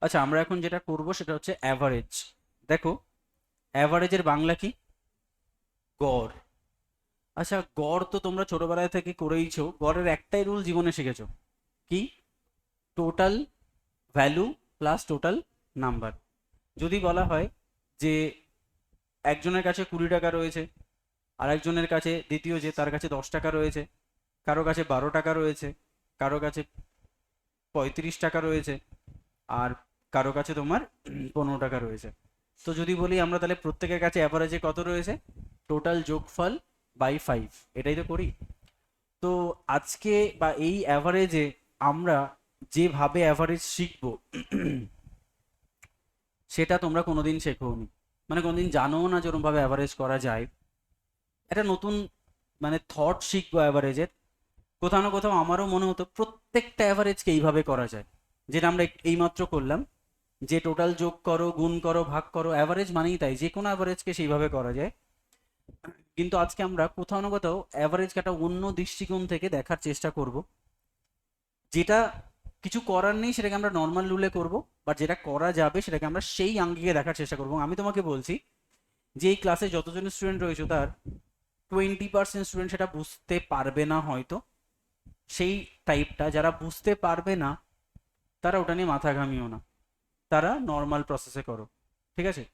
আচ্ছা, আমরা এখন যেটা করব সেটা হচ্ছে অ্যাভারেজ। দেখো, অ্যাভারেজের বাংলা কি? গড়। আচ্ছা, গড় তো তোমরা ছোটবেলায় থেকে করেইছো। গড়ের একটাই রুল জীবনে শিখেছো, কি? Total value plus total number. যদি বলা হয় যে একজনের কাছে 20 টাকা রয়েছে, আর একজনের কাছে, দ্বিতীয় যে তার কাছে 10 টাকা রয়েছে, কারো কাছে 12 টাকা রয়েছে, কারো কাছে 35 টাকা রয়েছে, আর কারো কাছে তোমার 15 টাকা রয়েছে। তো যদি বলি আমরা, তাহলে প্রত্যেকের কাছে অ্যাভারেজে কত রয়েছে? টোটাল যোগফল বাই 5। এটাই তো করি। তো আজকে বা এই অ্যাভারেজে আমরা যেভাবে অ্যাভারেজ শিখবো সেটা তোমরা কোনোদিন শেখোনি, মানে কোনোদিন জানোও না যে ওরমভাবে অ্যাভারেজ করা যায়। একটা নতুন মানে থট শিখবো অ্যাভারেজের। কোথাও না কোথাও আমারও মনে হতো প্রত্যেকটা অ্যাভারেজকে এইভাবে করা যায়, যেটা আমরা এইমাত্র করলাম, যে টোটাল যোগ করো, গুণ করো, ভাগ করো। অ্যাভারেজ মানেই তাই, যে কোনো অ্যাভারেজকে সেইভাবে করা যায়। কিন্তু আজকে আমরা কোথাও না কোথাও অ্যাভারেজকে একটা অন্য দৃষ্টিকোণ থেকে দেখার চেষ্টা করব। যেটা কিছু করার নেই সেটাকে আমরা নর্মাল রুলে করব, বা যেটা করা যাবে সেটাকে আমরা সেই আঙ্গিকে দেখার চেষ্টা করবো। আমি তোমাকে বলছি যে এই ক্লাসে যতজন স্টুডেন্ট রয়েছে তার 20% স্টুডেন্ট সেটা বুঝতে পারবে না হয়তো। সেই টাইপটা যারা বুঝতে পারবে না, তারা ওটা নিয়ে মাথা ঘামিও না, তারা নর্মাল প্রসেসে করো, ঠিক আছে?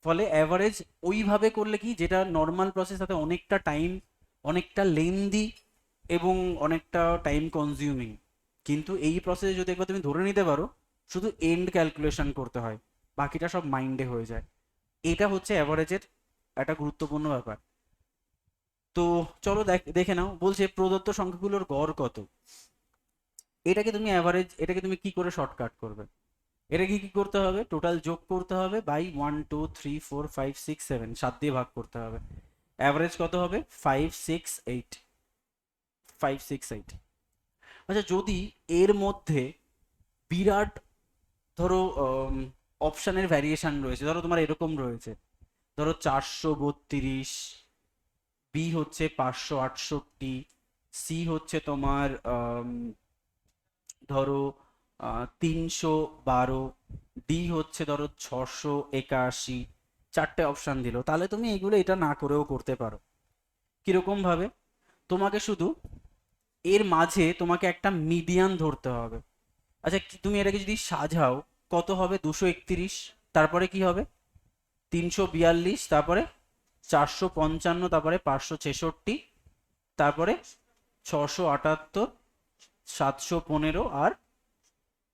ফলে অ্যাভারেজ ওইভাবে করলে কি, যেটা নর্মাল প্রসেস, তাতে অনেকটা টাইম, অনেকটা লেন্দি, এবং অনেকটা টাইম কনজিউমিং। কিন্তু এই প্রসেসে যদি একবার তুমি ধরে নিতে পারো, শুধু এন্ড ক্যালকুলেশন করতে হয়, বাকিটা সব মাইন্ডে হয়ে যায়। এটা হচ্ছে অ্যাভারেজের একটা গুরুত্বপূর্ণ ব্যাপার। তো চলো দেখে নাও। বলছে প্রদত্ত সংখ্যাগুলোর গড় কত। এটাকে তুমি অ্যাভারেজ, এটাকে তুমি কি করে শর্টকাট করবে? এটাকে কি করতে হবে? টোটাল যোগ করতে হবে বাই 1 2 3 4 5 6 7, 7 দিয়ে ভাগ করতে হবে। অ্যাভারেজ কত হবে? 5 6 8। 5 6 8। আচ্ছা, যদি এর মধ্যে বিরাট, ধরো, অপশানের ভ্যারিয়েশন রয়েছে, ধরো তোমার এরকম রয়েছে, ধরো 432, বি হচ্ছে 568, সি হচ্ছে তোমার ধরো 312, ডি হচ্ছে ধরো 681, চারটে অপশান দিল, তাহলে তুমি এগুলো এটা না করেও করতে পারো। কিরকম ভাবে? তোমাকে শুধু এর মাঝে তোমাকে একটা মিডিয়ান ধরতে হবে। আচ্ছা, তুমি এটাকে যদি সাজাও, কত হবে? 231, তারপরে কি হবে? 342, তারপরে 455, তারপরে 566, তারপরে 678, 715, আর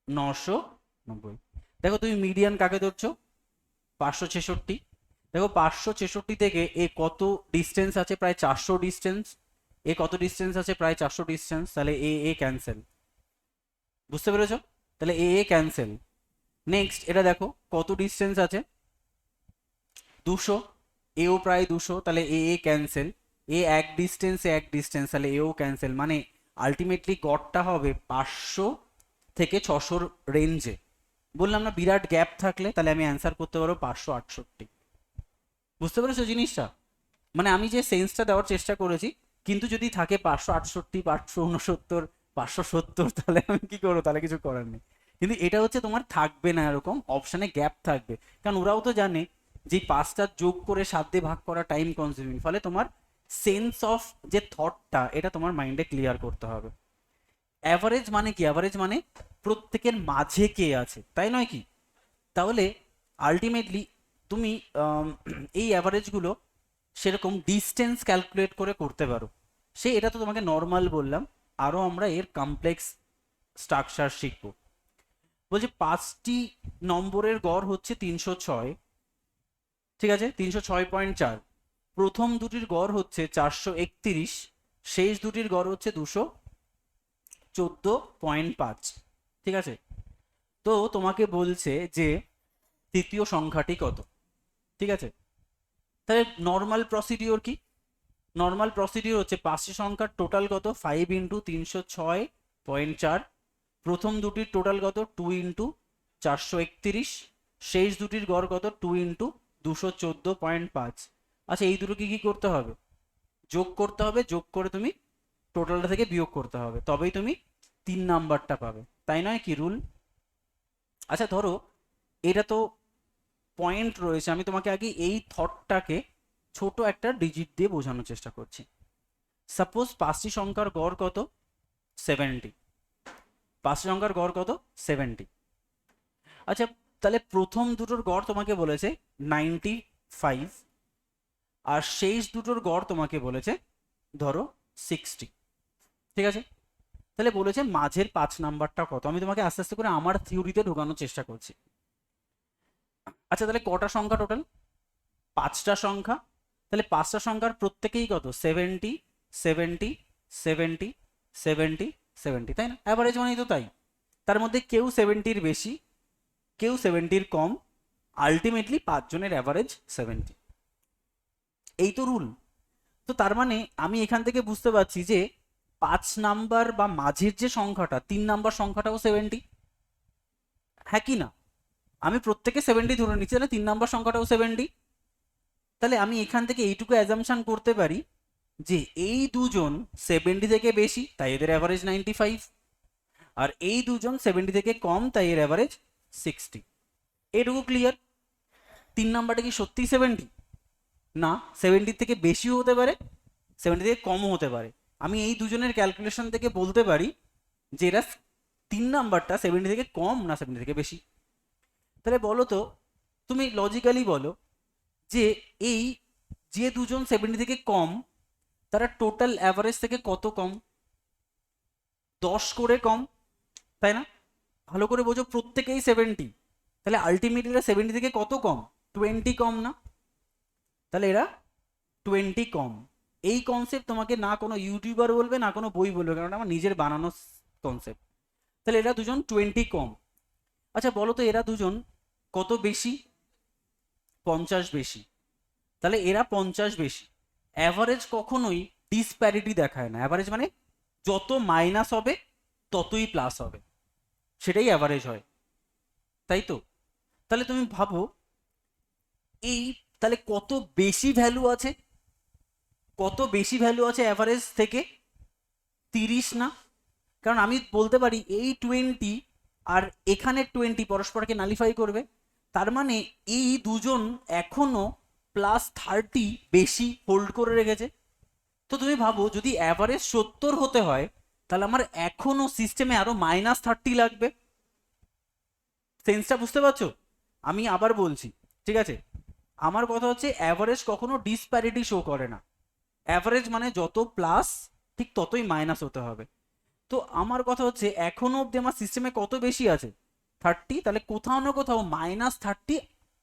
990। দেখো, তুমি মিডিয়ান কাকে ধরছো? 566। দেখো, 566 থেকে এ কত ডিস্টেন্স আছে? প্রায় 400 ডিস্টেন্স। এ কত ডিস্টেন্স আছে? প্রায় 400 ডিস্টেন্স। তাহলে এ এ ক্যান্সেল। বুঝতে পেরেছো? তাহলে এ এ ক্যান্সেল। নেক্সট এটা দেখো কত ডিস্টেন্স আছে? 200। এও প্রায় 200, তাহলে এ এ ক্যান্সেল। এ এক ডিস্টেন্স, এক ডিস্টেন্স, তাহলে এও ক্যান্সেল। মানে আলটিমেটলি গড়টা হবে 500 থেকে 600 রেঞ্জে। বললাম না, বিরাট গ্যাপ থাকলে তাহলে আমি অ্যান্সার করতে পারবো 568। বুঝতে পেরেছো জিনিসটা? মানে আমি যে সেন্সটা দেওয়ার চেষ্টা করেছি, কিন্তু যদি থাকে 568, 569, 570, তাহলে আমি কি করবো? তাহলে কিছু করার নেই। কিন্তু এটা হচ্ছে তোমার থাকবে না, এরকম অপশানে গ্যাপ থাকবে। কারণ ওরাও তো জানে যে পাঁচটা যোগ করে 7 দিয়ে ভাগ করা টাইম কনজিউমিং। ফলে তোমার সেন্স অফ যে থটটা, এটা তোমার মাইন্ডে ক্লিয়ার করতে হবে। অ্যাভারেজ মানে কি? অ্যাভারেজ মানে প্রত্যেকের মাঝে কে আছে, তাই নয় কি? তাহলে আলটিমেটলি তুমি আম, এই অ্যাভারেজগুলো সেরকম ডিস্টেন্স ক্যালকুলেট করে করতে পারো। এটা তো তোমাকে নর্মাল বললাম, আরও আমরা এর কমপ্লেক্স স্ট্রাকচার শিখবো। বলছে 5টি নম্বরের গড় হচ্ছে 306, ঠিক আছে? 306.4। প্রথম দুটির গড় হচ্ছে 431, শেষ দুটির গড় হচ্ছে 214.5, ঠিক আছে? তো তোমাকে বলছে যে তৃতীয় সংখ্যাটি কত, ঠিক আছে? তাহলে নর্মাল প্রসিডিওর কি? নর্মাল প্রসিডিওর হচ্ছে পাঁচটি সংখ্যার টোটাল কত? 5 × 306.4। প্রথম দুটির টোটাল কত? 2 × 431। শেষ দুটির গড় কত? 2 × 214.5। আচ্ছা, এই দুটো কি কি করতে হবে? যোগ করতে হবে। যোগ করে তুমি টোটালটা থেকে বিয়োগ করতে হবে, তবেই তুমি 3 নাম্বারটা পাবে। তাই নয় কি রুল? আচ্ছা, ধরো এটা তো পয়েন্ট রয়েছে, আমি তোমাকে আগে এই থটটাকে ছোট একটা ডিজিট দিয়ে বোঝানোর চেষ্টা করছি। সাপোজ 5টি সংখ্যার গড় কত? 70। 5টি সংখ্যার গড় কত? 70। আচ্ছা, তাহলে প্রথম দুটোর গড় তোমাকে বলেছে 95, আর শেষ দুটোর গড় তোমাকে বলেছে ধরো 60। ঠিক আছে, তাহলে বলেছে মাঝের 5 নাম্বারটা কত। আমি তোমাকে আস্তে আস্তে করে আমার থিওরিতে ঢোকানোর চেষ্টা করছি। আচ্ছা, তাহলে কটা সংখ্যা টোটাল? 5টা সংখ্যা। তাহলে 5টা সংখ্যার প্রত্যেকেই কত? 70, 70, 70, 70, 70, তাই না? অ্যাভারেজ মানেই তো তাই। তার মধ্যে কেউ 70-র বেশি, কেউ 70-র কম, আলটিমেটলি 5 জনের অ্যাভারেজ 70। এই তো রুল। তো তার মানে আমি এখান থেকে বুঝতে পারছি যে 5 নাম্বার বা মাঝের যে সংখ্যাটা, 3 নাম্বার সংখ্যাটাও 70, হ্যাঁ কি না? আমি প্রত্যেকে 70 ধরে নিচ্ছি, তাহলে 3 নাম্বার সংখ্যাটাও 70। তাহলে আমি এখান থেকে এইটুকু অ্যাজাম্পশন করতে পারি যে এই দুজন 70 থেকে বেশি, তাই এদের অ্যাভারেজ 95, আর এই দুজন 70 থেকে কম, তাই এর অ্যাভারেজ 60। এটুকু ক্লিয়ার? 3 নাম্বারটা কি সত্যি 70? না, 70 থেকে বেশিও হতে পারে, 70 থেকে কমও হতে পারে। আমি এই দুজনের ক্যালকুলেশন থেকে বলতে পারি যে এরা 3 নাম্বারটা 70 থেকে কম না 70 থেকে বেশি। তাহলে বলো তো, তুমি লজিক্যালি বলো যে এই যে দুজন 70 থেকে কম, তারা টোটাল অ্যাভারেজ থেকে কত কম? 10 করে কম, তাই না? ভালো করে বোঝো, প্রত্যেকেই 70, তাহলে আলটিমেটলি এরা 70 থেকে কত কম? 20 কম না? তাহলে এরা 20 কম। এই কনসেপ্ট তোমাকে না কোনো ইউটিউবার বলবে, না কোনো বই বলবে, কারণ আমার নিজের বানানো কনসেপ্ট। তাহলে এরা দুজন 20 কম। আচ্ছা বলো তো, এরা দুজন কত বেশি? 50 বেশি। তাহলে এরা 50 বেশি। অ্যাভারেজ কখনোই ডিসপ্যারিটি দেখায় না। অ্যাভারেজ মানে যত মাইনাস হবে ততই প্লাস হবে, সেটাই অ্যাভারেজ হয়, তাই তো? তাহলে তুমি ভাবো এই, তাহলে কত বেশি ভ্যালু আছে? কত বেশি ভ্যালু আছে অ্যাভারেজ থেকে? 30 না? কারণ আমি বলতে পারি এই 20 আর এখানে 20 পরস্পরকে নালিফাই করবে, তার মানে এই দুজন এখনো +30 বেশি হোল্ড করে রেখেছে। তো তুমি ভাবো, যদি অ্যাভারেজ 70 হতে হয়, তাহলে আমার এখনো সিস্টেমে আরো -30 লাগবে। সেন্সটা বুঝতে পারছো? আমি আবার বলছি, ঠিক আছে? আমার কথা হচ্ছে অ্যাভারেজ কখনো ডিসপ্যারিটি শো করে না। অ্যাভারেজ মানে যত প্লাস ঠিক ততই মাইনাস হতে হবে। তো আমার কথা হচ্ছে এখনো অবধি আমার সিস্টেমে কত বেশি আছে? 30। তাহলে কোথাও না কোথাও -30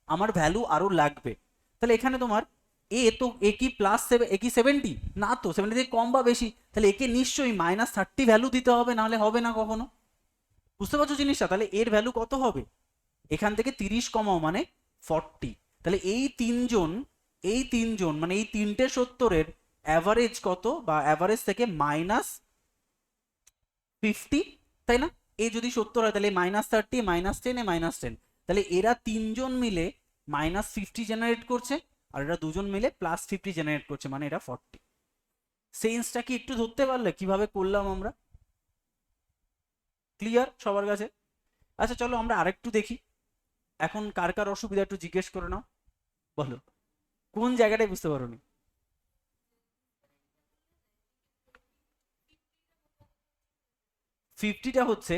আমার ভ্যালু আরো লাগবে। তাহলে এখানে তোমার এ কি এ কি 70? না তো, 70 থেকে কম বা বেশি, তাহলে একে নিশ্চয়ই -30 ভ্যালু দিতে হবে, নাহলে হবে না কখনো। বুঝতে পারছো জিনিসটা? তাহলে এর ভ্যালু কত হবে? এখান থেকে 30 কমাও মানে 40। তাহলে এই তিনজন মানে এই তিনটে 70-এর অ্যাভারেজ কত, বা অ্যাভারেজ থেকে -50, তাই না? এ যদি 70 হয় তাহলে -30, -10, -10, তাহলে এরা তিনজন মিলে -50 জেনারেট করছে, আর এরা দুজন মিলে +50 জেনারেট করছে, মানে এটা 40। সেন্সটা কি একটু ধরতে পারলে কিভাবে করলাম আমরা? ক্লিয়ার সবার কাছে? আচ্ছা চলো আমরা আরেকটু দেখি। এখন কার কার অসুবিধা একটু জিজ্ঞেস করে নাও, বলো কোন জায়গাটায় বুঝতে পারোনি? 50টা হচ্ছে,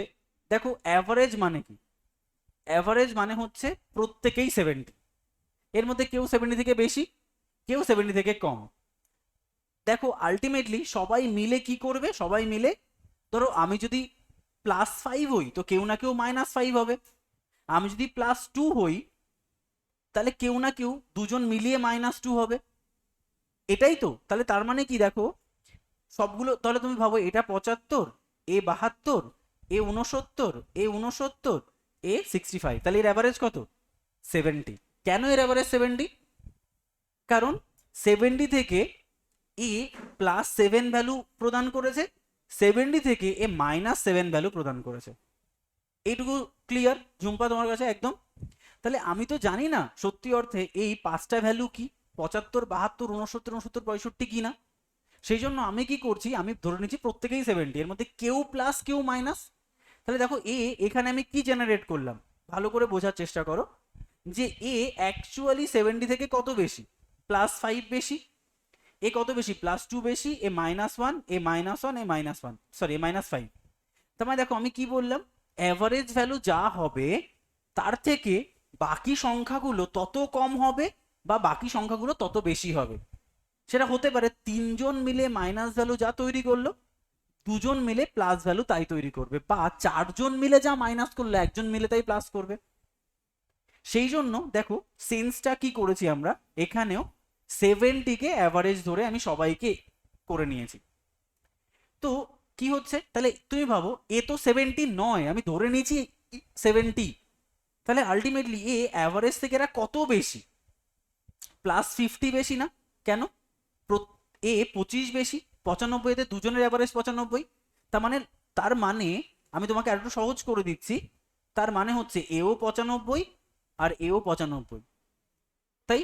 দেখো অ্যাভারেজ মানে কি? অ্যাভারেজ মানে হচ্ছে প্রত্যেকেই 70, এর মধ্যে কেউ 70 থেকে বেশি, কেউ 70 থেকে কম। দেখো আলটিমেটলি সবাই মিলে কি করবে? সবাই মিলে, ধরো আমি যদি +5 হই তো কেউ না কেউ -5 হবে, আমি যদি +2 হই তাহলে কেউ না কেউ দুজন মিলিয়ে -2 হবে, এটাই তো। তাহলে তার মানে কি দেখো, সবগুলো তাহলে তুমি ভাবো, এটা 75, এ 72, এ 69, এ 69, এ 65, তাহলে এর অ্যাভারেজ কত? 70। কেন এর অ্যাভারেজ 70? কারণ 70 থেকে এ +7 ভ্যালু প্রদান করেছে, 70 থেকে এ -7 ভ্যালু প্রদান করেছে। এইটুকু ক্লিয়ার ঝুম্পা তোমার কাছে একদম? তাহলে আমি তো জানি না সত্যি অর্থে এই 5টা ভ্যালু কি, 75, 72, 69, 69, 65 কি না। সেই জন্য আমি কি করছি, আমি ধরে নিচ্ছি প্রত্যেকেই 70, এর মধ্যে কেউ প্লাস কেউ মাইনাস। তাহলে দেখো এখানে আমি কি জেনারেট করলাম, ভালো করে বোঝার চেষ্টা করো যে এ অ্যাকচুয়ালি 70 থেকে কত বেশি, +5 বেশি। এ কত বেশি, +2 বেশি, এ -1, এ -1, এ -1, সরি এ -5। তার মানে দেখো আমি কি বললাম, অ্যাভারেজ ভ্যালু যা হবে তার থেকে বাকি সংখ্যাগুলো তত কম হবে বা বাকি সংখ্যাগুলো তত বেশি হবে। সেটা হতে পারে তিনজন মিলে মাইনাস ভ্যালু যা তৈরি করলো, দুজন মিলে প্লাস ভ্যালু তাই তৈরি করবে, বা চারজন মিলে যা মাইনাস করলো একজন মিলে তাই প্লাস করবে। সেই জন্য দেখো সেন্সটা কি করেছি আমরা এখানেও, 70কে অ্যাভারেজ ধরে আমি সবাইকে করে নিয়েছি। তো কি হচ্ছে, তাহলে তুমি ভাবো এ তো 70 নয়, আমি ধরে নিয়েছি 70, তাহলে আলটিমেটলি এ অ্যাভারেজ থেকে এরা কত বেশি, +50 বেশি না কেন, এ 25 বেশি, 95-তে দুজনের অ্যাভারেজ 95। তার মানে আমি তোমাকে আরেকটু সহজ করে দিচ্ছি, তার মানে হচ্ছে এও 95 আর এও 95, তাই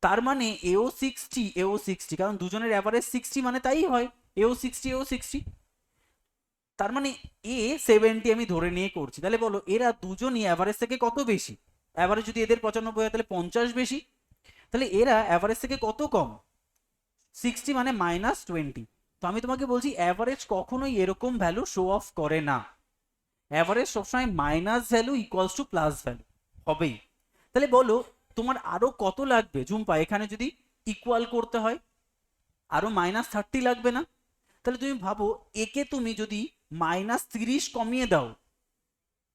তার মানে এও 60 এও 60, কারণ দুজনের অ্যাভারেজ 60 মানে তাই হয় এও 60 এও 60। তার মানে এ 70 আমি ধরে নিয়ে করছি, তাহলে বলো এরা দুজনই অ্যাভারেজ থেকে কত বেশি, অ্যাভারেজ যদি এদের 95 হয় তাহলে 50 বেশি, তাহলে এরা অ্যাভারেজ থেকে কত কম, 60 মানে -20। তো আমি তোমাকে বলছি অ্যাভারেজ কখনোই এরকম ভ্যালু শো অফ করে না, অ্যাভারেজ সবসময় minus value equals to plus value হবেই। তাহলে বলো তোমার আরো কত লাগবে ঝুম্পা এখানে যদি ইকুয়াল করতে হয়, আরো -30 লাগবে না? তাহলে তুমি ভাবো একে তুমি যদি -30 কমিয়ে দাও,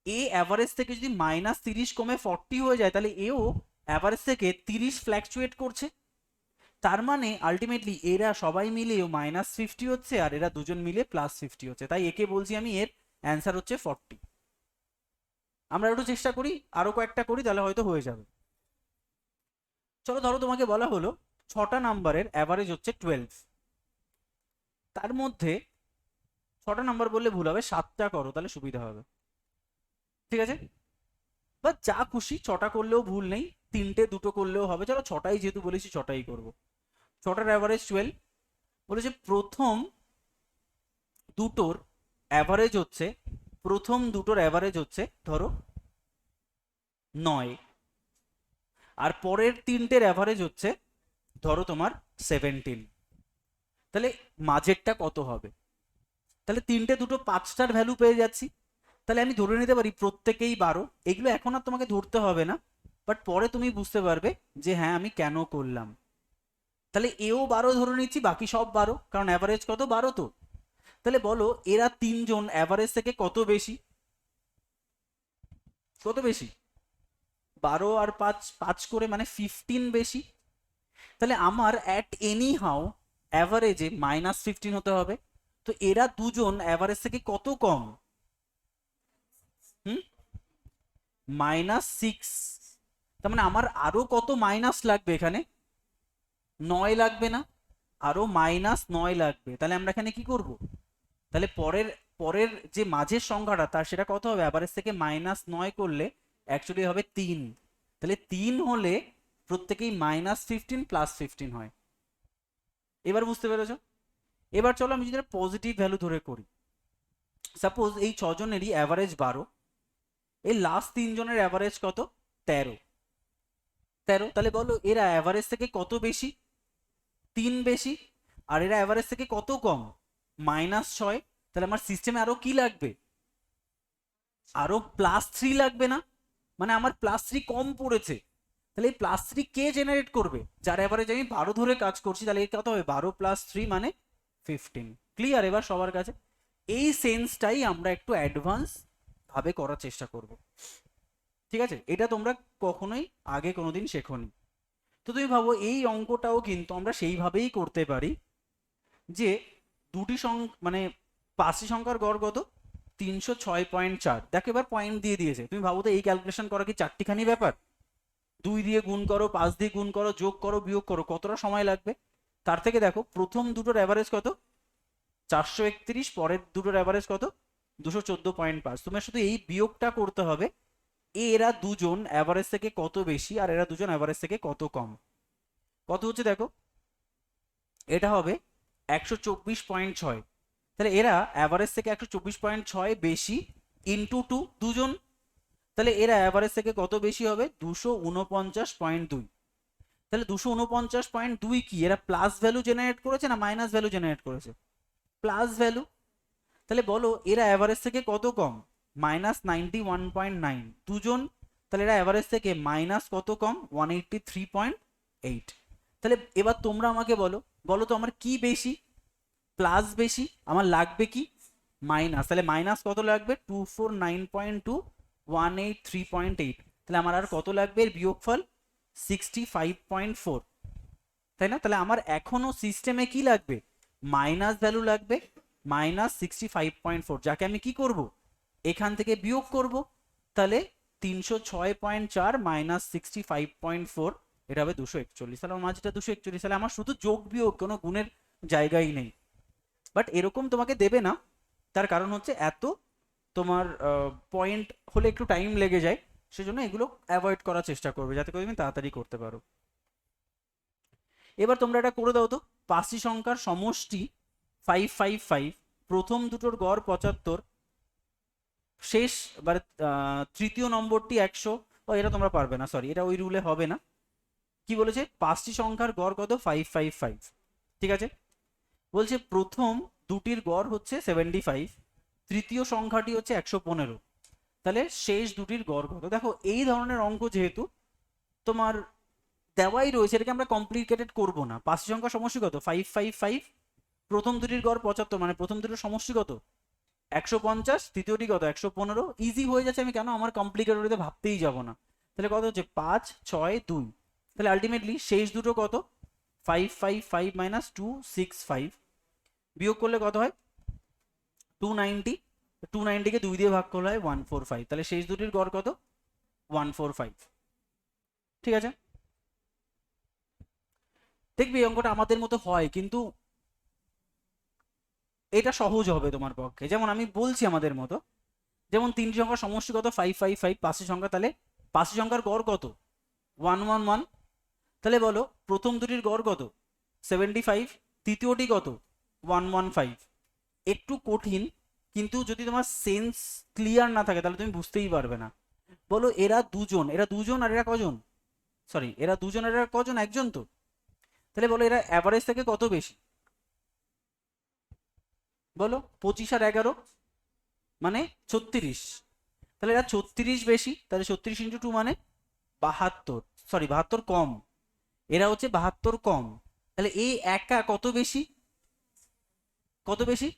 এ অ্যাভারেজ থেকে যদি -30 কমে 40 হয়ে যায়, তাহলে এও অ্যাভারেজ থেকে 30 ফ্ল্যাকচুয়েট করছে। তার মানে আলটিমেটলি এরা সবাই মিলেও -50 হচ্ছে আর এরা দুজন মিলে +50 হচ্ছে, তাই একে বলছি আমি এর অ্যান্সার হচ্ছে 40। আমরা একটু চেষ্টা করি, আরো কয়েকটা করি তাহলে হয়তো হয়ে যাবে। চলো ধরো তোমাকে বলা হলো 6টা নাম্বারের অ্যাভারেজ হচ্ছে 12, তার মধ্যে 6টা নাম্বার বললে ভুল হবে, 7টা করো তাহলে সুবিধা হবে, ঠিক আছে? বা যা খুশি, 6টা করলেও ভুল নেই, 3টে 2টো করলেও হবে, চলো 6টাই যেহেতু বলেছি 6টাই করবো। 6টার অ্যাভারেজ 12, বলেছে দুটোর অ্যাভারেজ হচ্ছে প্রথম দুটোর অ্যাভারেজ হচ্ছে ধরো 9, আর পরের তিনটের অ্যাভারেজ হচ্ছে ধরো তোমার 17, তাহলে মাঝেরটা কত হবে? তাহলে 3টে 2টো 5টার ভ্যালু পেয়ে যাচ্ছি, তাহলে আমি ধরে নিতে পারি প্রত্যেকেই 12। এগুলো এখন আর তোমাকে ধরতে হবে না, বাট পরে তুমি বুঝতে পারবে যে হ্যাঁ আমি কেন করলাম। তাহলে এও 12 ধরে নিচ্ছি, বাকি সব 12, কারণ অ্যাভারেজ কত 12 তো। তাহলে বলো এরা তিনজন অ্যাভারেজ থেকে কত বেশি, কত বেশি, 12 আর 5 5 করে মানে 15 বেশি। তাহলে আমার অ্যাট এনি হাউ অ্যাভারেজে -15 হতে হবে, তো এরা দুজন অ্যাভারেজ থেকে কত কম, হুম, -6। তার মানে আমার আরো কত মাইনাস লাগবে এখানে, 9 লাগবে না, আরো -9 লাগবে। তাহলে আমরা এখানে কি করব, তাহলে পরের পরের যে মাঝের সংখ্যাটা তার সেটা কত হবে, অ্যাভারেজ থেকে -9 করলে অ্যাকচুয়ালি হবে 3, তাহলে 3 হলে প্রত্যেকেই -15 +15 হয়। এবার বুঝতে পেরেছো? এবার চলো আমি যদি পজিটিভ ভ্যালু ধরে করি, সাপোজ এই 6জনেরই অ্যাভারেজ 12, এই লাস্ট 3জনের অ্যাভারেজ কত, 13। তাহলে বলো এরা অ্যাভারেজ থেকে কত বেশি, 3 বেশি, আর এরা অ্যাভারেজ থেকে কত কম, -6। তাহলে আমার সিস্টেমে আরো কি লাগবে, আরো +3 লাগবে না, মানে আমার +3 কম পড়েছে। তাহলে এই +3 কে জেনারেট করবে, যার অ্যাভারেজ আমি 12 ধরে কাজ করছি, তাহলে কত হবে, 12 + 3 মানে 15। ক্লিয়ার এবার সবার কাছে? এই সেন্সটাই আমরা একটু অ্যাডভান্স ভাবে করার চেষ্টা করব, ঠিক আছে? এটা তোমরা কখনোই আগে কোনোদিন শেখোনি। তো তুমি ভাবো এই অঙ্কটাও কিন্তু আমরা সেইভাবেই করতে পারি যে দুটি মানে পাঁচটি সংখ্যার গড় কত, 306.4। দেখো এবার পয়েন্ট দিয়ে দিয়েছে, তুমি ভাবো তো এই ক্যালকুলেশন করা কি চারটিখানি ব্যাপার, 2 দিয়ে গুণ করো, 5 দিয়ে গুণ করো, যোগ করো, বিয়োগ করো, কতটা সময় লাগবে? তার থেকে দেখো প্রথম দুটোর অ্যাভারেজ কত, 431, পরের দুটোর অ্যাভারেজ কত, 214.5। তোমার শুধু এই বিয়োগটা করতে হবে, এরা দুজন অ্যাভারেজ থেকে কত বেশি আর এরা দুজন অ্যাভারেজ থেকে কত কম। কত হচ্ছে দেখো, এটা হবে 124.6, তাহলে এরা অ্যাভারেজ থেকে 124.6 বেশি ইন্টু 2, দুজন, তাহলে এরা অ্যাভারেজ থেকে কত বেশি হবে? 249.2। তাহলে 249.2 কি এরা প্লাস ভ্যালু জেনারেট করেছে না মাইনাস ভ্যালু জেনারেট করেছে? Plus value. তাহলে বলো এরা অ্যাভারেজ থেকে কত কম? -91.9 দুজন। তাহলে এরা অ্যাভারেজ থেকে মাইনাস কত কম? 183.8। তাহলে এবার তোমরা আমাকে বলো, বলো তো আমার কি বেশি? প্লাস বেশি, আমার লাগবে কি? মাইনাস। তাহলে মাইনাস কত লাগবে? 249.2, 183.8। তাহলে আমার আর কত লাগবে এর বিয়োগফল? 65.4, তাই না? তাহলে আমার এখনো সিস্টেমে কি লাগবে? মাইনাস ভ্যালু লাগবে, -65.4, যাকে আমি কি করব? এখান থেকে বিয়োগ করব। তাহলে 306.4 -65.4, এটা হবে 241। তাহলে আমার মাঝটা 241। তাহলে আমার শুধু যোগ বিয়োগ, কোনো গুণের জায়গাই নেই। বাট এরকম তোমাকে দেবে না, তার কারণ হচ্ছে এত তোমার পয়েন্ট হলে একটু টাইম লেগে যায়, সেজন্য এগুলো অ্যাভয়েড করার চেষ্টা করবে যাতে করে তুমি তাড়াতাড়ি করতে পারো। এবার তোমরা এটা করে দাও তো, পাঁচটি সংখ্যার সমষ্টি 555, প্রথম দুটোর গড় 75, শেষ মানে তৃতীয় নম্বরটি 100। ও এটা তোমরা পারবে না, সরি, এটা ওই রুলে হবে না। কি বলেছে? পাঁচটি সংখ্যার গড় কত? 555, ঠিক আছে। বলছে প্রথম দুটির গড় হচ্ছে 75, তৃতীয় সংখ্যাটি হচ্ছে 115, তাহলে শেষ দুটির গড় কত? দেখো এই ধরনের অঙ্ক যেহেতু তোমার দেওয়াই রয়েছে, এটাকে আমরা কমপ্লিকেটেড করব না। পাঁচটি সংখ্যার সমষ্টি কত? 555, প্রথম দুটির গড় 75, মানে প্রথম দুটির সমষ্টি কত? 150, তৃতীয়টি কত? 115। ইজি হয়ে যাচ্ছে, আমি কেন আমার কমপ্লিকেটেড ভাবতেই যাব না। তাহলে কত হচ্ছে? 5, 6, 2। তাহলে আলটিমেটলি শেষ দুটো কত? 555 মাইনাস 265, বিয়োগ করলে কত হয়? 290। 290কে 2 দিয়ে ভাগ করলে হয় 145। তাহলে শেষ দুটির গড় কত? 145, ঠিক আছে। দেখবি এই অঙ্কটা আমাদের মতো হয়, কিন্তু এটা সহজ হবে তোমার পক্ষে। যেমন আমি বলছি আমাদের মতো, যেমন তিনটি সংখ্যার সমষ্টি কত? 555, পাঁচটি সংখ্যা, তাহলে পাঁচটি সংখ্যার গড় কত? 111। তাহলে বলো প্রথম দুটির গড় কত? 75, তৃতীয়টি কত? 115। একটু কঠিন, কিন্তু যদি তোমার সেন্স ক্লিয়ার না থাকে তাহলে তুমি বুঝতেই পারবে না। বলো এরা দুজন, এরা দুজন আর এরা কজন? সরি, এরা দুজন আর এরা কজন? একজন তো। তাহলে বলো এরা অ্যাভারেজ থেকে কত বেশি? বলো 25 আর 11 মানে 36। তাহলে এরা 36 বেশি, তাহলে 36 × 2 মানে 72। সরি, 72 কম, এরা হচ্ছে 72 কম। তাহলে এই একা কত বেশি? কত বেশি?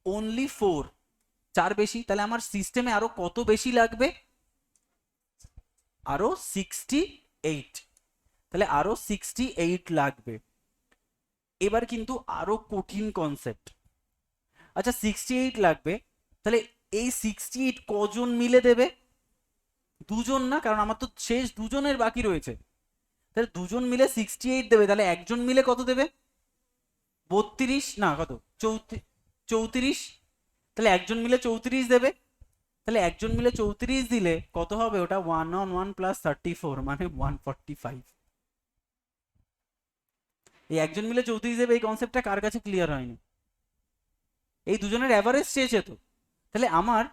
অনলি 4, 4 বেশি। তাহলে আমার সিস্টেমে আরো কত বেশি লাগবে? আরো 68। তাহলে আরো 68 লাগবে। এবার কিন্তু আরো কঠিন কনসেপ্ট। আচ্ছা 68 লাগবে, তাহলে এই 68 কজন মিলে দেবে? দুজন না, কারণ আমার তো শেষ দুজনের বাকি রয়েছে। তাহলে দুজন মিলে 68 দেবে, তাহলে একজন মিলে কত দেবে? 32 না কত? 34। তাহলে একজন মিলে 34 দেবে। তাহলে একজন মিলে 34 দিলে কত হবে? ওটা 1 on 1 + 34 মানে 145। এই একজন মিলে 34 দেবে, এই কনসেপ্টটা কার কাছে ক্লিয়ার হয়নি? এই দুজনের অ্যাভারেজ চেয়েছে তো। তাহলে আমার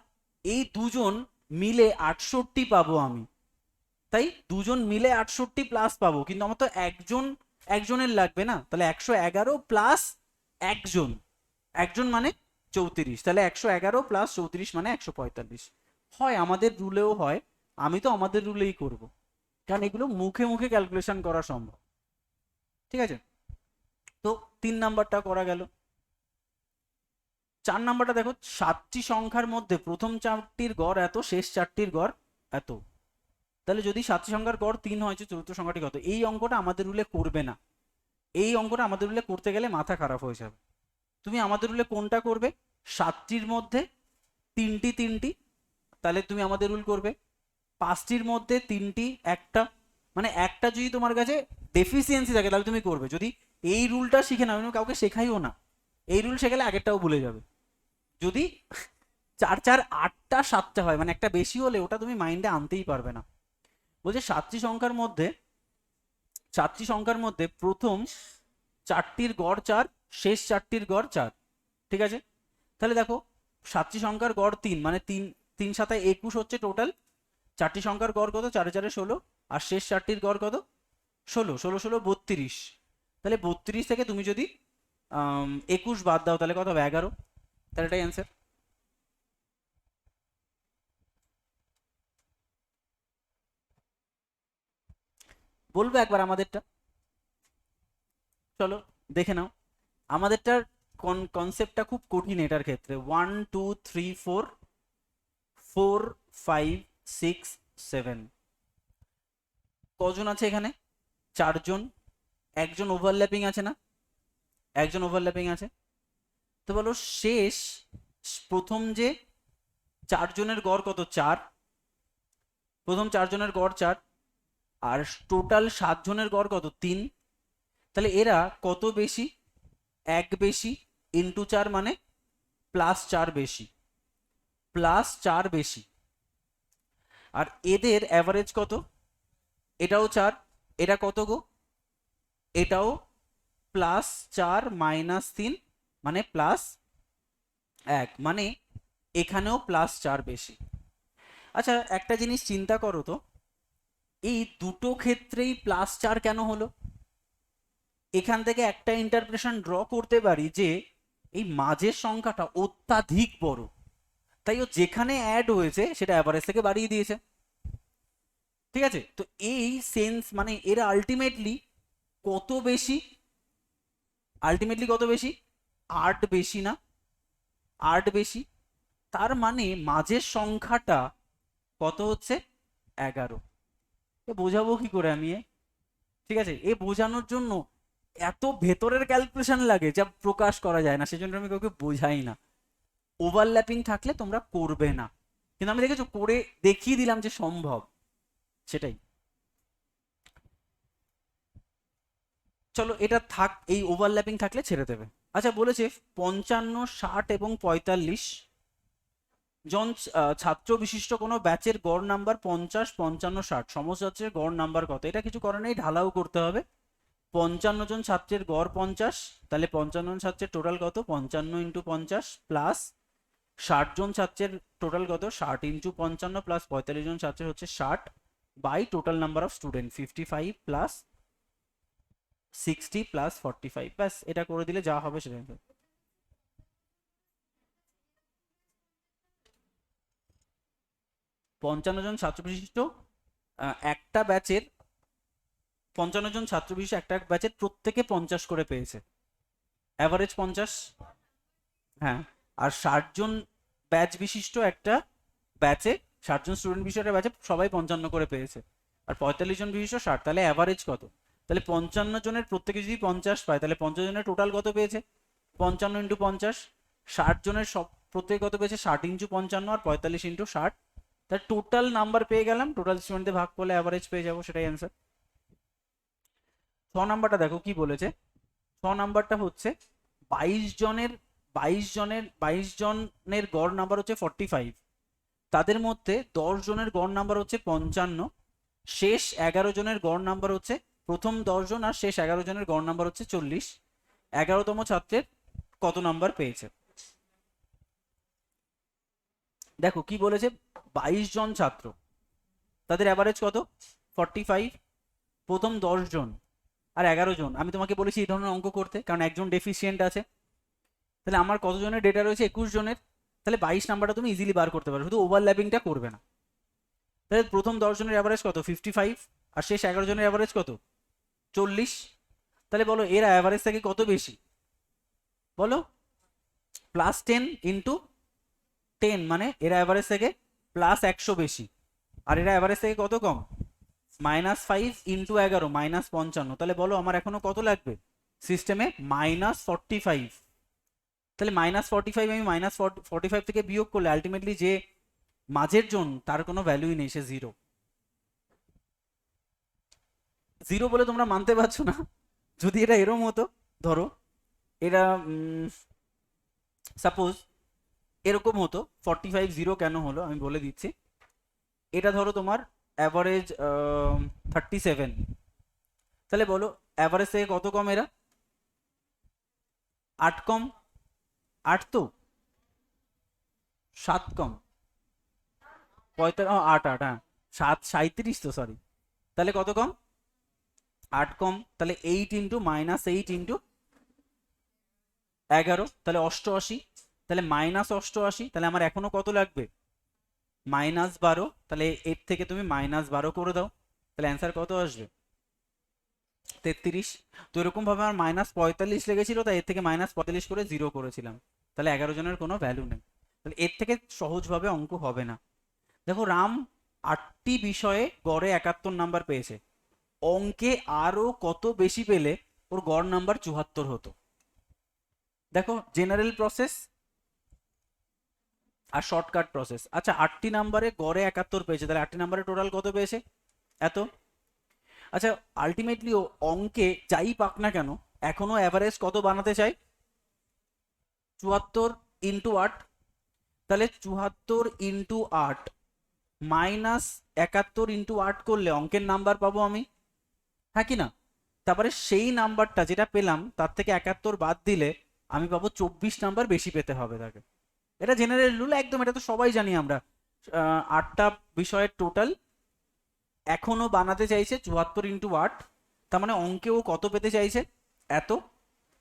এই দুজন মিলে 68 পাবো আমি, তাই দুজন মিলে 68 প্লাস পাবো, কিন্তু আমার তো একজন, একজনের লাগবে না। তাহলে 111 প্লাস একজন, একজন মানে 34। তাহলে 111 প্লাস 34 মানে 145। হয় আমাদের রুলেও হয়, আমি তো আমাদের রুলেই করব, কারণ এগুলো মুখে মুখে ক্যালকুলেশন করা সম্ভব, ঠিক আছে। তো 3 নাম্বারটা করা গেল। 4 নাম্বারটা দেখো, 7টি সংখ্যার মধ্যে প্রথম 4টির গড় এত, শেষ 4টির গড় এত। তাহলে যদি 7টি সংখ্যার গড় 3 হয়, চতুর্থ সংখ্যাটি কত? এই অঙ্কটা আমাদের রুলে করবে না। এই অঙ্কটা আমাদের রুলে করতে গেলে মাথা খারাপ হয়ে যাবে। তুমি আমাদের রুলে কোনটা করবে? 7টির মধ্যে 3টি 3টি, তাহলে তুমি আমাদের রুল করবে। 5টির মধ্যে 3টি একটা, মানে একটা যদি তোমার কাছে ডেফিসিয়েন্সি থাকে তাহলে তুমি করবে। যদি এই রুলটা শিখে নাও, কাউকে শেখাইও না, এই রুল শেখালে আগেরটাও ভুলে যাবে। যদি 4 4 8টা 7টা হয়, মানে একটা বেশি হলে ওটা তুমি মাইন্ডে আনতেই পারবে না। বলছে 7টি সংখ্যার মধ্যে প্রথম 4টির গড় 4, শেষ 4টির গড় 4, ঠিক আছে। তাহলে দেখো 7টি সংখ্যার গড় 3, মানে 3 3 7 21 হচ্ছে টোটাল। চারটি সংখ্যার গড় কত? 4 4 16, আর শেষ চারটির গড় কত? 16, 16 16 32। তাহলে 32 থেকে তুমি যদি 21 বাদ দাও তাহলে কত হবে? 11। তাহলে এটাই অ্যান্সার। বলবো একবার আমাদেরটা, চলো দেখে নাও। আমাদেরটার কনসেপ্টটা খুব কঠিন এটার ক্ষেত্রে। 1 2 3 4 4 5 6 7, কজন আছে এখানে? 4 জন। একজন ওভারল্যাপিং আছে না? একজন ওভারল্যাপিং আছে। তো বলো শেষ প্রথম যে 4 জনের গড় কত? 4। প্রথম 4 জনের গড় 4, আর টোটাল 7 জনের গড় কত? 3। তাহলে এরা কত বেশি? 1 বেশি, ইন্টু 4 মানে +4 বেশি, +4 বেশি। আর এদের অ্যাভারেজ কত? এটাও 4, এটা কত গো? এটাও +4 -3 মানে +1, মানে এখানেও +4 বেশি। আচ্ছা একটা জিনিস চিন্তা করো তো, এই দুটো ক্ষেত্রেই +4 কেন হলো? এখান থেকে একটা ইন্টারপ্রিটেশন ড্র করতে পারি যে এই মাঝের সংখ্যাটা অত্যাধিক বড়, তাই ও যেখানে অ্যাড হয়েছে সেটা অ্যাভারেজ থেকে বাড়িয়ে দিয়েছে। ঠিক আছে, তো এই সেন্স মানে এরা আলটিমেটলি কত বেশি? আলটিমেটলি কত বেশি? 8 বেশি না? 8 বেশি। তার মানে মাঝের সংখ্যাটা কত হচ্ছে? 11। এ বোঝাবো কি করে আমি ঠিক আছে, এ বোঝানোর জন্য এত ভেতরের ক্যালকুলেশন লাগে যা প্রকাশ করা যায় না, সেজন্য আমি কাউকে বোঝাই না। ওভারল্যাপিং থাকলে তোমরা করবে না, কিন্তু আমি দেখেছো করে দেখিয়ে দিলাম যে সম্ভব, সেটাই। চলো এটা থাক, এই ওভারল্যাপিং থাকলে ছেড়ে দেবে। আচ্ছা বলেছে 55 60 এবং 45 জন ছাত্র বিশিষ্ট কোনো ব্যাচের গড় নাম্বার 50 55 60, সমস্ত ছাত্রের গড় নাম্বার কত? এটা কিছু করার নেই, ঢালাও করতে হবে। 55 জন ছাত্রের গড় 50, তাহলে 55 জন ছাত্রের টোটাল কত? 55 ইন্টু 50 প্লাস 60 জন ছাত্রের টোটাল কত? 60 ইন্টু 55 প্লাস 45 জন ছাত্রের হচ্ছে 60 by total number of student 55 plus 60 plus 45, ব্যাস এটা করে দিলে যা হবে সেটা। 55 জন ছাত্র বিশিষ্ট একটা ব্যাচের, 55 জন ছাত্র বিশিষ্ট একটা ব্যাচের প্রত্যেকে 50 করে পেয়েছে, অ্যাভারেজ 50। হ্যাঁ, আর 60 জন ব্যাচ বিশিষ্ট একটা ব্যাচে, 60 জন স্টুডেন্ট বিশিষ্ট একটা ব্যাচে সবাই 55 করে পেয়েছে, আর 45 জন বিশিষ্ট 60, তাহলে অ্যাভারেজ কত? তাহলে 55 জনের প্রত্যেকে যদি 50 পায় তাহলে 50 জনের টোটাল কত পেয়েছে? 55 ইন্টু 50। 60 জনের সব প্রত্যেকে কত পেয়েছে? 60 ইন্টু 55 আর 45 ইন্টু 60, তাহলে টোটাল নাম্বার পেয়ে গেলাম, টোটাল স্টুডেন্টদের ভাগ করলে অ্যাভারেজ পেয়ে যাবো, সেটাই অ্যান্সার। 6 নাম্বারটা দেখো কি বলেছে। 6 নাম্বারটা হচ্ছে 22 জনের 22 জনের গড় নাম্বার হচ্ছে 45, তাদের মধ্যে 10 জনের গড় নাম্বার হচ্ছে 55, শেষ 11 জনের গড় নাম্বার হচ্ছে, প্রথম 10 জন আর শেষ 11 জনের গড় নাম্বার হচ্ছে 40, 11তম ছাত্রের কত নাম্বার পেয়েছে? দেখো কি বলেছে, 22 জন ছাত্র, তাদের অ্যাভারেজ কত? 45, প্রথম 10 জন আর 11 জন। আমি তোমাকে বলেছি এই ধরনের অঙ্ক করতে, কারণ একজন ডেফিসিয়েন্ট আছে। তাহলে আমার কত জনের ডেটা রয়েছে? 21 জনের। তাহলে 22 নাম্বারটা তুমি ইজিলি বার করতে পারো, শুধু ওভারল্যাপিংটা করবে না। তাহলে প্রথম 10 জনের অ্যাভারেজ কত? 55, আর শেষ 11 জনের অ্যাভারেজ কত? 40। তাহলে বলো এরা অ্যাভারেজ থেকে কত বেশি? বলো, +10 ইন্টু 10, মানে এরা অ্যাভারেজ থেকে +100 বেশি, আর এরা অ্যাভারেজ থেকে কত কম? -5 ইন্টু 11 -55। তাহলে বলো আমার এখনো কত লাগবে সিস্টেমে? -45। তাহলে -45 আমি -45 থেকে বিয়োগ করলে আলটিমেটলি যে মাঝের জন তার কোনো ভ্যালুই নেই, সে জিরো। জিরো বলে তোমরা মানতে পারছো না? যদি এটা এরম হতো, ধরো এরা সাপোজ এরকম হতো, 45 জিরো কেন হলো আমি বলে দিচ্ছি। এটা ধরো তোমার অ্যাভারেজ 37, তাহলে বলো অ্যাভারেজ থেকে কত কম এরা? 8 কম, 8 তো 7 কম, 45, 8 8, হ্যাঁ 37 তো সরি, তাহলে কত কম? 8 কম, তাহলে 8 ইন্টু -8 ইন্টু 11, তাহলে 88, তাহলে -88, তাহলে আমার এখনো কত লাগবে? -12, তাহলে এর থেকে তুমি -12 করে দাও, তাহলে অ্যান্সার কত আসবে? 33। তো এরকম ভাবে আমার -45 লেগেছিল, তাই এর থেকে -45 করে 0 করেছিলাম, তাহলে 11 জনের কোনো ভ্যালু নেই। তাহলে এর থেকে সহজভাবে অঙ্ক হবে না। দেখো রাম 8টি বিষয়ে গড়ে 71 নাম্বার পেয়েছে, অঙ্কে আরো কত বেশি পেলে ওর গড় নাম্বার 74 হতো? দেখো জেনারেল প্রসেস আর শর্টকাট প্রসেস। আচ্ছা 8টি নাম্বারে গড়ে 71 পেয়েছে, তাহলে 8টি নাম্বারে টোটাল কত পেয়েছে? এত। আচ্ছা আলটিমেটলি ও অঙ্কে যাই পাক না কেন এখনো অ্যাভারেজ কত বানাতে চাই? 74 ইন্টু 8, তাহলে 74 ইন্টু 8 -71 ইন্টু 8 করলে অঙ্কের নাম্বার পাবো আমি, হ্যাঁ কি না? তারপরে সেই নাম্বারটা যেটা পেলাম তার থেকে 71 বাদ দিলে আমি পাবো 24 নাম্বার বেশি পেতে হবে তাকে। এটা জেনারেল রুল একদম, এটা তো সবাই জানি আমরা। 8টা বিষয়ের টোটাল এখনো বানাতে চাইছে 74 ইন্টু 8, তার মানে অঙ্কেও কত পেতে চাইছে? এত।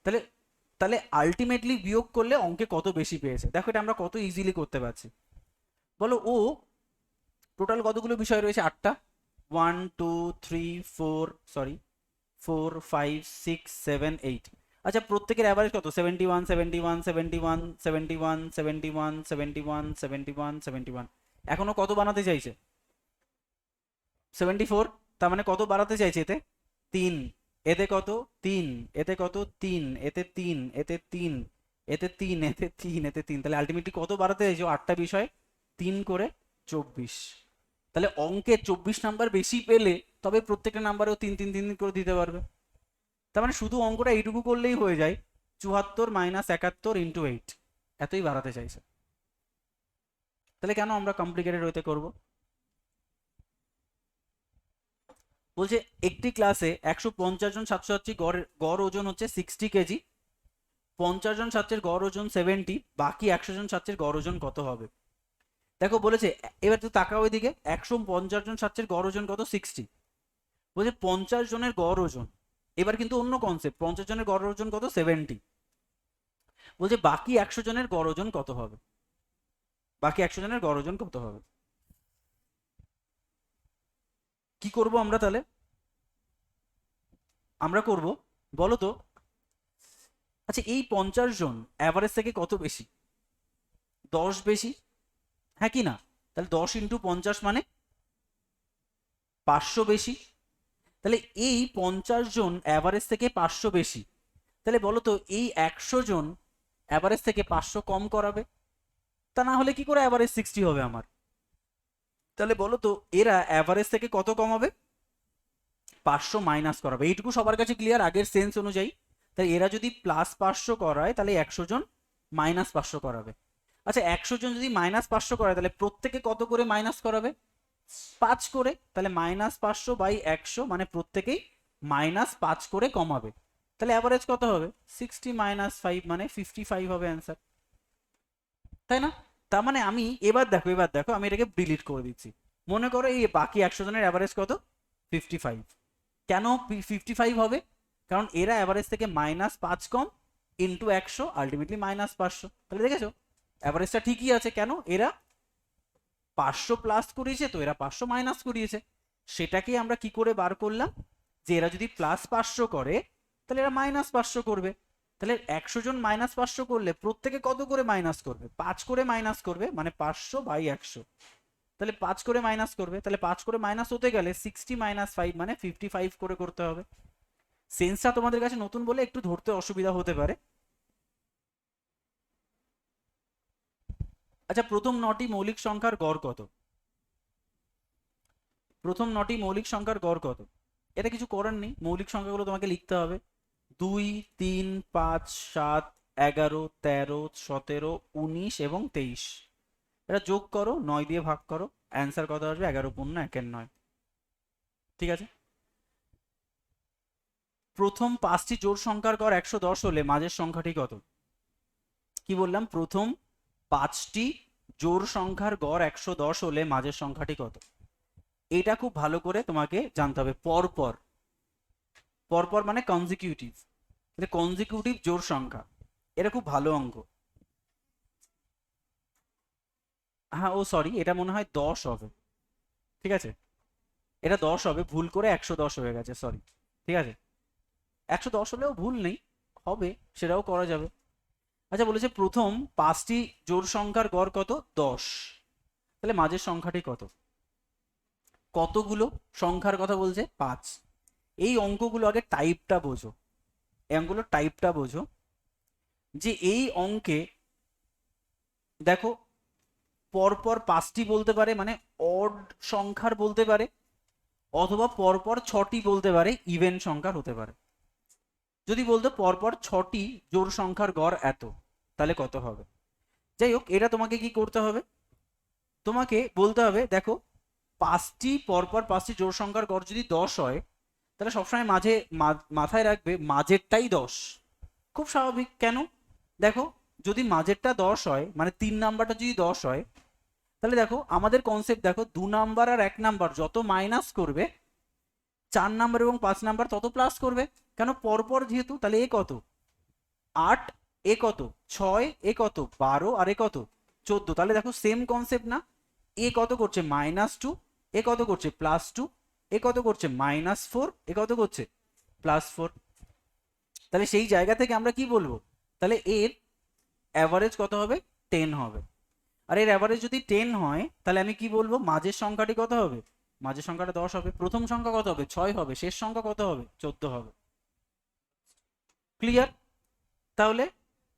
তাহলে তাহলে আলটিমেটলি বিয়োগ করলে অঙ্কে কত বেশি পেয়েছে, দেখো এটা আমরা কত ইজিলি করতে পারছি। বলো ও টোটাল কতগুলো বিষয় রয়েছে? 8টা। 1 2 3 4 সরি 4 5 6 7 8। আচ্ছা প্রত্যেকের অ্যাভারেজ কত? 71 71 71 71 71 71 71 71। এখনো কত বানাতে চাইছে? 74। তার মানে কত বাড়াতে চাইছে এতে? 3। এতে কত? 3। এতে কত? 3। এতে 3। এতে 3। এতে 3। এতে 3। এতে 3। তাহলে আলটিমেটলি কত বাড়াতে চাইছো? 8টা বিষয় 3 করে 24। তাহলে অঙ্কে 24 নাম্বার বেশি পেলে তবে প্রত্যেকটা নাম্বারেও 3 3 3 করে দিতে পারবে। তার মানে শুধু অঙ্কটা এইটুকু করলেই হয়ে যায়, 74 - 71 ইন্টু 8, এতই বাড়াতে চাইছে। তাহলে কেন আমরা কমপ্লিকেটেড হইতে করব? বলছে একটি ক্লাসে 150 জন ছাত্রছাত্রী গড় ওজন হচ্ছে 60 কেজি, 50 জন ছাত্রের গড় ওজন 70, বাকি 100 জন ছাত্রের গড় ওজন কত হবে? দেখো বলেছে, এবার তো তাকাও ওইদিকে, 150 জন ছাত্রের গড় ওজন কত? 60। বলছে 50 জনের গড় ওজন, এবার কিন্তু অন্য কনসেপ্ট, 50 জনের গড় ওজন কত? 70। বলছে বাকি 100 জনের গড় ওজন কত হবে? বাকি 100 জনের গড় ওজন কত হবে? কি করব আমরা তাহলে? আমরা করব, বলো তো, আচ্ছা এই 50 জন অ্যাভারেজ থেকে কত বেশি? 10 বেশি, হ্যাঁ কি না? তাহলে 10 ইন্টু 50 মানে 500 বেশি। তাহলে এই 50 জন অ্যাভারেজ থেকে 500 বেশি, তাহলে বলো তো এই 100 জন অ্যাভারেজ থেকে 500 কম করাবে, তা না হলে কি করে অ্যাভারেজ 60 হবে আমার? তাহলে বলো তো এরা অ্যাভারেজ থেকে কত কম হবে? 500 মাইনাস করাবে। এইটুকু সবার কাছে ক্লিয়ার আগের সেন্স অনুযায়ী? তাই এরা যদি +500 করায় তাহলে 100 জন -500 করাবে। আচ্ছা 100 জন যদি -500 করায় তাহলে প্রত্যেকে কত করে মাইনাস করাবে? 5 করে। তাহলে -500/100 মানে প্রত্যেকেই -5 করে কমাবে। তাহলে অ্যাভারেজ কত হবে? 60 - 5 মানে 55 হবে অ্যান্সার, তাই না? তার মানে আমি এবার দেখো আমি এটাকে ডিলিট করে দিচ্ছি। মনে করো এই বাকি 100 জনের অ্যাভারেজ কত? 55। কেন 55 হবে? কারণ এরা অ্যাভারেজ থেকে -5 কম ইন্টু 100, আলটিমেটলি -500। তাহলে দেখেছো অ্যাভারেজটা ঠিকই আছে। কেন? এরা 500 প্লাস করিয়েছে, তো এরা 500 মাইনাস করিয়েছে। সেটাকেই আমরা কি করে বার করলাম, যে এরা যদি +500 করে তাহলে এরা -500 করবে। তাহলে 100 জন -500 করলে প্রত্যেকে কত করে মাইনাস করবে? 5 করে মাইনাস করবে, মানে 500/100। তাহলে 5 করে মাইনাস করবে, তাহলে 5 করে মাইনাস হতে গেলে 60 - 5 মানে 55 করে করতে হবে। সেন্সটা তোমাদের কাছে নতুন বলে একটু ধরতে অসুবিধা হতে পারে। আচ্ছা প্রথম 9টি মৌলিক সংখ্যার গড় কত? প্রথম 9টি মৌলিক সংখ্যার গড় কত? এটা কিছু করার নেই, মৌলিক সংখ্যাগুলো তোমাকে লিখতে হবে। 2 3 5 7 11 13 17 19 এবং 23। এটা যোগ করো, 9 দিয়ে ভাগ করো, অ্যান্সার কত আসবে? 11 পূর্ণ 1 9। ঠিক আছে। প্রথম 5টি জোড় সংখ্যার গড় 110 হলে মাঝের সংখ্যাটি কত? কি বললাম? প্রথম 5টি জোড় সংখ্যার গড় 110 হলে মাঝের সংখ্যাটি কত? এটা খুব ভালো করে তোমাকে জানতে হবে। পরপর, পরপর মানে কনজিকিউটিভ, কনজিকিউটিভ জোড় সংখ্যা, এটা খুব ভালো অঙ্ক। হ্যাঁ, ও সরি, এটা মনে হয় 10 হবে। ঠিক আছে, এটা 10 হবে, ভুল করে 110 হয়ে গেছে, সরি। ঠিক আছে, 110 হলেও ভুল নেই, হবে, সেটাও করা যাবে। আচ্ছা, বলেছে প্রথম 5টি জোড় সংখ্যার গড় কত? 10। তাহলে মাঝের সংখ্যাটি কত? কতগুলো সংখ্যার কথা বলছে? 5। এই অঙ্কগুলো আগে টাইপটা বোঝো, এই অঙ্কগুলোর টাইপটা বোঝো, যে এই অঙ্কে দেখো পরপর 5টি বলতে পারে মানে অড সংখ্যার বলতে পারে, অথবা পরপর 6টি বলতে পারে ইভেন সংখ্যার হতে পারে। যদি বলতো পরপর 6টি জোড় সংখ্যার গড় এত, তাহলে কত হবে? যাই হোক, এটা তোমাকে কি করতে হবে, তোমাকে বলতে হবে দেখো 5টি পরপর 5টি জোড় সংখ্যার গড় যদি 10 হয়, তাহলে সবসময় মাঝে মাথায় রাখবে মাঝেরটাই 10। খুব স্বাভাবিক, কেন? দেখো, যদি মাঝেরটা 10 হয় মানে 3 নাম্বারটা যদি 10 হয়, তাহলে দেখো আমাদের কনসেপ্ট দেখো, 2 নাম্বার আর 1 নাম্বার যত মাইনাস করবে, 4 নাম্বার এবং 5 নাম্বার তত প্লাস করবে। কেন? পরপর যেহেতু। তাহলে এ কত? 8, এ কত? 6, এ কত? 12, আর এ কত? 14। তাহলে দেখো সেম কনসেপ্ট না? এ কত করছে? -2, এ কত করছে? +2, এ কত করছে? -4, এ কত করছে? +4। তাহলে সেই জায়গা থেকে আমরা কি বলবো? তাহলে এর অ্যাভারেজ কত হবে? 10 হবে। আর এর অ্যাভারেজ যদি 10 হয়, তাহলে আমি কি বলবো? মাঝের সংখ্যাটি কত হবে? মাঝের সংখ্যাটা 10 হবে। প্রথম সংখ্যা কত হবে? 6 হবে। শেষ সংখ্যা কত হবে? 14 হবে। ক্লিয়ার? তাহলে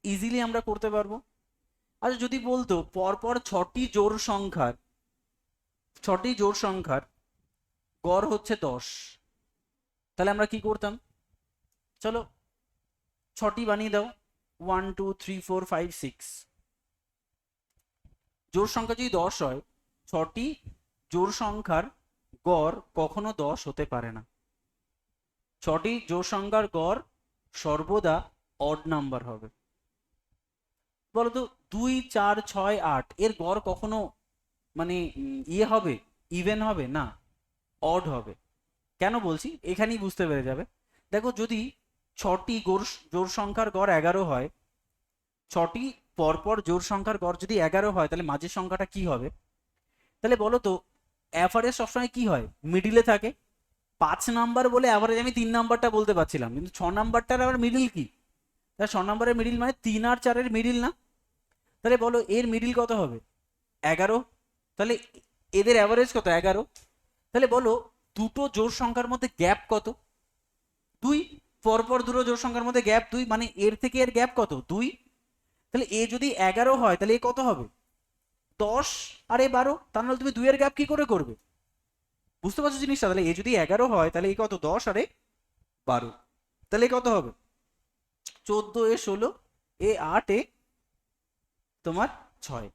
ইজিলি আমরা করতে পারবো। আচ্ছা, যদি বলতো পরপর 6টি জোড় সংখ্যার গড় হচ্ছে 10, তাহলে আমরা কি করতাম? চলো 6টি বানিয়ে দাও, 1 2 3 4 5 6। জোড় সংখ্যা যদি 10 হয়, 6টি জোড় সংখ্যার গড় কখনো 10 হতে পারে না। 6টি জোড় সংখ্যার গড় সর্বদা অড নাম্বার হবে। বলতো 2 4 6 8 এর গড় কখনো মানে ইয়ে হবে, ইভেন হবে না, অড হবে। কেন বলছি এখানেই বুঝতে পেরে যাবে। দেখো, যদি 6টি জোড় সংখ্যার গড় 11 হয়, 6টি পরপর জোড় সংখ্যার গড় যদি 11 হয়, তাহলে মাঝের সংখ্যাটা কি হবে? তাহলে বলো তো, অ্যাভারেজ সবসময় কি হয়? মিডিলে থাকে। 5 নাম্বার বলে অ্যাভারেজ আমি 3 নাম্বারটা বলতে পারছিলাম, কিন্তু 6 নাম্বারটার আবার মিডিল কি? তাহলে 6 নাম্বারের মিডিল মানে 3 আর 4-এর মিডিল না? তাহলে বলো এর মিডিল কত হবে? 11। তাহলে এদের অ্যাভারেজ কত? 11। তাহলে বলো দুটো জোড় সংখ্যার মধ্যে গ্যাপ কত? 2। পরপর দুটো জোড় সংখ্যার মধ্যে গ্যাপ 2, মানে এর থেকে এর গ্যাপ কত? 2। তাহলে এ যদি 11 হয়, তাহলে এ কত হবে? 10, আর এ 12। তার মানে তুমি 2 এর গ্যাপ কি করে করবে? বুঝতে পারছো জিনিসটা? তাহলে এ যদি 11 হয়, তাহলে এ কত? 10, আর এ 12। তাহলে এ কত হবে? 14, এ 16, এ 8, এ তোমার 6।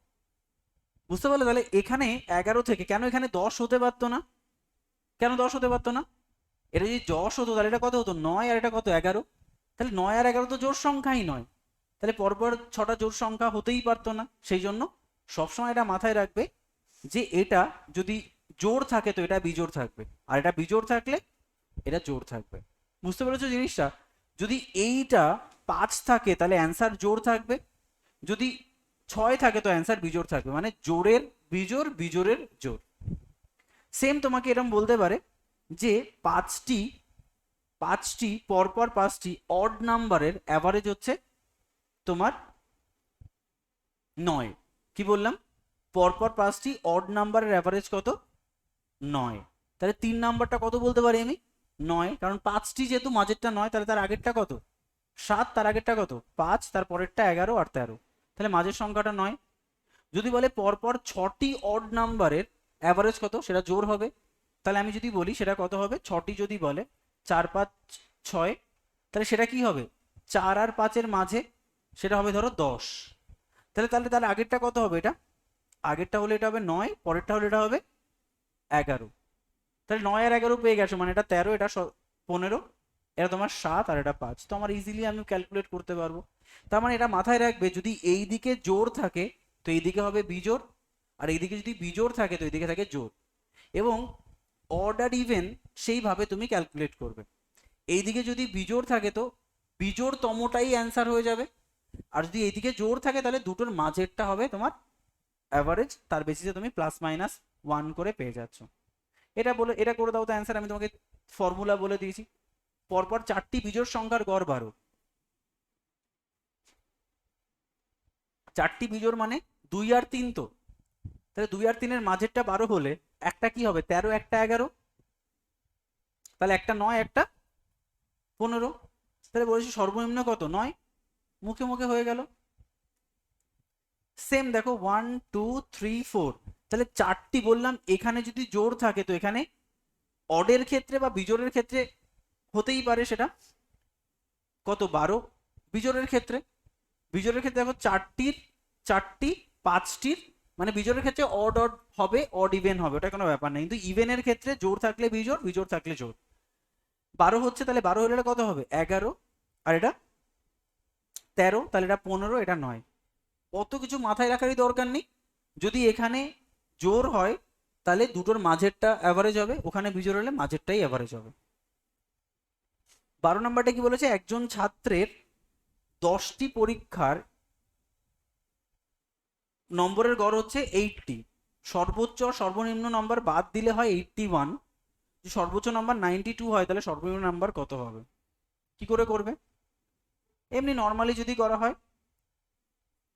বুঝতে পারলে? তাহলে এখানে 11 থেকে কেন এখানে 10 হতে পারতো না? কেন 10 হতে পারতো না? এটা যদি 10 হতো, তাহলে এটা কত হতো? 9, আর এটা কত? 11। তাহলে 9 আর 11 তো জোড় সংখ্যাই নয়। তাহলে পরপর 6টা জোড় সংখ্যা হতেই পারতো না। সেই জন্য সবসময় এটা মাথায় রাখবে যে এটা যদি জোড় থাকে তো এটা বিজোড় থাকবে, আর এটা বিজোড় থাকলে এটা জোড় থাকবে। বুঝতে পেরেছো জিনিসটা? যদি এইটা 5 থাকে, তাহলে অ্যান্সার জোড় থাকবে। যদি 6 থাকে, তো অ্যান্সার বিজোড় থাকবে। মানে জোড়ের বিজোড়, বিজোড়ের জোড়। সেম তোমাকে এরকম বলতে পারে যে পাঁচটি পাঁচটি পরপর 5টি অড নাম্বারের অ্যাভারেজ হচ্ছে তোমার 9। কি বললাম? পরপর 5টি অড নাম্বারের অ্যাভারেজ কত? 9। তাহলে 3 নাম্বারটা কত বলতে পারি আমি? 9, কারণ 5টি যেহেতু মাঝেরটা 9, তাহলে তার আগেরটা কত? 7, তার আগেরটা কত? 5, তার পরেরটা 11 আর 13। তাহলে মাঝের সংখ্যাটা 9। যদি বলে পরপর 6টি অড নাম্বারের অ্যাভারেজ কত, সেটা জোড় হবে। তাহলে আমি যদি বলি সেটা কত হবে? 6টি যদি বলে 4 5 6, তাহলে সেটা কি হবে? 4 আর 5-এর মাঝে সেটা হবে ধরো 10। তাহলে তাহলে তার আগেরটা কত হবে? এটা আগেরটা হলে এটা হবে 9, পরেরটা হলে এটা হবে 11। তাহলে 9 আর 11 পেয়ে গেছো, মানে এটা 13, এটা 15, এটা তোমার 7, আর এটা 5। তো আমার ইজিলি আমি ক্যালকুলেট করতে পারবো। তার মানে এটা মাথায় রাখবে, যদি এই দিকে জোড় থাকে তো এই দিকে হবে বিজোড়, আর এইদিকে যদি বিজোড় থাকে তো এইদিকে থাকে জোড়। এবং অড আর ইভেন সেইভাবে তুমি ক্যালকুলেট করবে। এইদিকে যদি বিজোড় থাকে তো বিজোড়তমটাই অ্যান্সার হয়ে যাবে, আর যদি এইদিকে জোড় থাকে তাহলে দুটোর মাঝেরটা হবে তোমার অ্যাভারেজ, তার বেসিসে তুমি প্লাস মাইনাস 1 করে পেয়ে যাচ্ছ। এটা করে দাও তো অ্যান্সার। আমি তোমাকে ফর্মুলা বলে দিয়েছি। পরপর 4টি বিজোড় সংখ্যার গড় 12। 4টি বিজোড় মানে 2 আর 3 তো, তাহলে 2 আর 3-এর মাঝেরটা 12 হলে একটা কি হবে, 13, একটা 11, তাহলে একটা 9, একটা 15। তাহলে বলেছি সর্বনিম্ন কত, 9। মুখে মুখে হয়ে গেল। সেম দেখো 1 2 3 4, তাহলে 4টি বললাম। এখানে যদি জোড় থাকে তো এখানে অডের ক্ষেত্রে বা বিজোড়ের ক্ষেত্রে হতেই পারে সেটা কত, 12। বিজোড়ের ক্ষেত্রে দেখো 4টি 5টির, মানে বিজোড়ের ক্ষেত্রে অড অড হবে, অড ইভেন হবে, ওটা কোনো ব্যাপার নেই। কিন্তু ইভেনের ক্ষেত্রে জোড় থাকলে বিজোড়, বিজোড় থাকলে জোড়। 12 হচ্ছে, তাহলে 12 হলে এটা কত হবে, 11, আর এটা 13, তাহলে এটা 15, এটা 9। অত কিছু মাথায় রাখারই দরকার নেই। যদি এখানে জোড় হয় তাহলে দুটোর মাঝেরটা অ্যাভারেজ হবে, ওখানে বিজোড় হলে মাঝেরটাই অ্যাভারেজ হবে। 12 নম্বরটা কি বলেছে, একজন ছাত্রের 10টি পরীক্ষার নম্বরের গড় হচ্ছে 80। সর্বোচ্চ আর সর্বনিম্ন নম্বর বাদ দিলে হয় 81। যদি সর্বোচ্চ নাম্বার 92 হয় তাহলে সর্বনিম্ন নাম্বার কত হবে? কি করে করবে? এমনি নর্মালি যদি করা হয়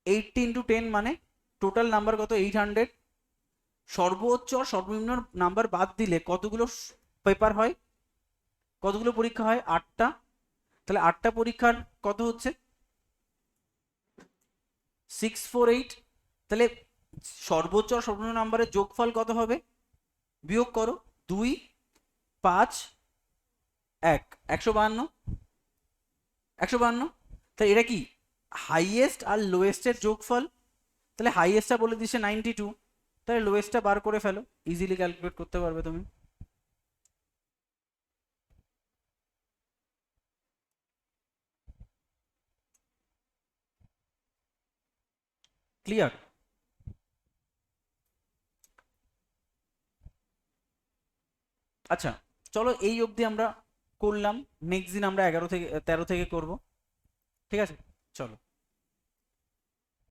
80 ইন্টু 10 মানে টোটাল নাম্বার কত, 800। সর্বোচ্চ আর সর্বনিম্ন নাম্বার বাদ দিলে কতগুলো পেপার হয়, কতগুলো পরীক্ষা হয়, 8টা। তাহলে 8টা পরীক্ষার কত হচ্ছে 648। তাহলে সর্বোচ্চ আর সর্বনিম্ন নাম্বারের যোগফল কত হবে, বিয়োগ করো, 2 5 1, 152। 152, তাহলে এটা কি হাইয়েস্ট আর লোয়েস্টের যোগফল। তাহলে হাইয়েস্টটা বলে দিচ্ছে 92, তাহলে লোয়েস্টটা বার করে ফেলো, ইজিলি ক্যালকুলেট করতে পারবে তুমি। ক্লিয়ার? আচ্ছা, চলো এই অবধি আমরা করলাম। নেক্সট দিন আমরা 11 থেকে 13 থেকে করব। ঠিক আছে, চলো।